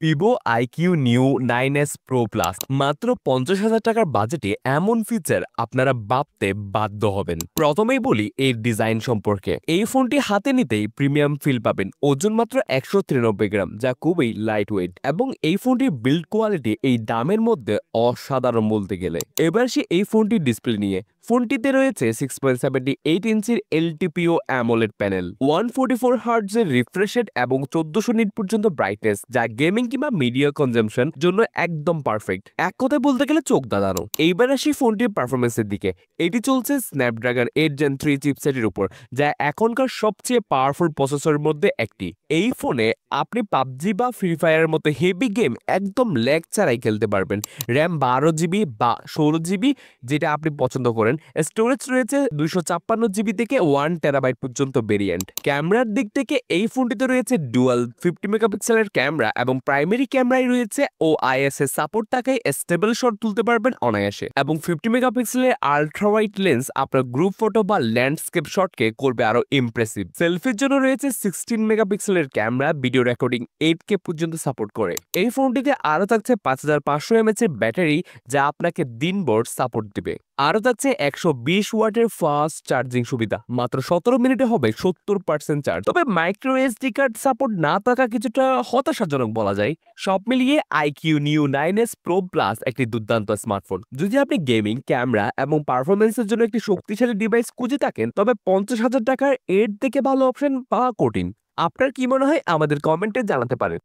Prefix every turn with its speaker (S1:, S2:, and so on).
S1: Vivo IQ new 9s pro plus মাত্র 50,000 টাকার বাজেটে এমন ফিচার আপনারা ভাবতে বাধ্য হবেন। প্রথমেই বলি এর ডিজাইন সম্পর্কে। এই ফোনটি হাতে নিতেই প্রিমিয়াম ফিল পাবেন। ওজন মাত্র 193 গ্রাম, যা খুবই লাইট ওয়েট, এবং এই ফোনটির বিল্ড কোয়ালিটি এই দামের মধ্যে অসাধারণ বলতে গেলে। এবার সে এই ফোনটির ডিসপ্লে নিয়ে। ফোনটিতে রয়েছে 6.78 ইঞ্চির এলটিপিও অ্যামোলেড প্যানেল, 144 হার্টজের রিফ্রেশ রেট এবং 1400 নিট পর্যন্ত ব্রাইটনেস, যা গেমিং কিংবা মিডিয়া কনজাম্পশন জন্য একদম পারফেক্ট। এক কথায় বলতে গেলে চোখ দাঁড়ানো। এইবার আসি ফোনটির পারফরমেন্সের দিকে। এটি চলছে স্ন্যাপড্রাগন 8 Gen 3 চিপসেটের উপর, যা এখনকার সবচেয়ে পাওয়ারফুল প্রসেসরের মধ্যে একটি। এই ফোনে আপনি পাবজি বা ফ্রি ফায়ারের মতো হেভি গেম একদম ল্যাগ ছাড়াই খেলতে পারবেন। র্যাম 12 জিবি বা 16 জিবি, যেটা আপনি পছন্দ করেন। স্টোরেজ রয়েছে 256 জিবি থেকে 1 টেরাবাইট পর্যন্ত ভেরিয়েন্ট। ক্যামেরার দিক থেকে এই ফোনটিতে রয়েছে ডুয়াল 50 মেগাপিক্সেলের ক্যামেরা, এবং প্রাইমারি ক্যামেরায় রয়েছে OIS এর সাপোর্ট থাকায় স্টেবল শট তুলতে পারবেন অনায়াসে, এবং 50 মেগাপিক্সেলের আলট্রা ওয়াইড লেন্স আপনার গ্রুপ ফটো বা ল্যান্ডস্কেপ শটকে করবে আরো ইমপ্রেসিভ। সেলফির জন্য রয়েছে 16 মেগাপিক্সেলের ক্যামেরা, ভিডিও রেকর্ডিং 8K পর্যন্ত সাপোর্ট করে। এই ফোনটিতে আরো থাকছে 5500 mAh এর ব্যাটারি, যা আপনাকে দিনভর সাপোর্ট দিবে। আরও থাকছে 120 ওয়াটের ফাস্ট চার্জিং সুবিধা, মাত্র 17 মিনিটে হবে 70% চার্জ। তবে মাইক্রো এসডি কার্ড সাপোর্ট না থাকা কিছুটা হতাশাজনক বলা যায়। সব মিলিয়ে IQ new 9s pro plus একটি দুর্দান্ত স্মার্টফোন। যদি আপনি গেমিং, ক্যামেরা এবং পারফরমেন্সের জন্য একটি শক্তিশালী ডিভাইস খুঁজে থাকেন, তবে 50,000 টাকার এর থেকে ভালো অপশন পাওয়া কঠিন। আপনার কি মনে হয় আমাদের কমেন্টে জানাতে পারেন।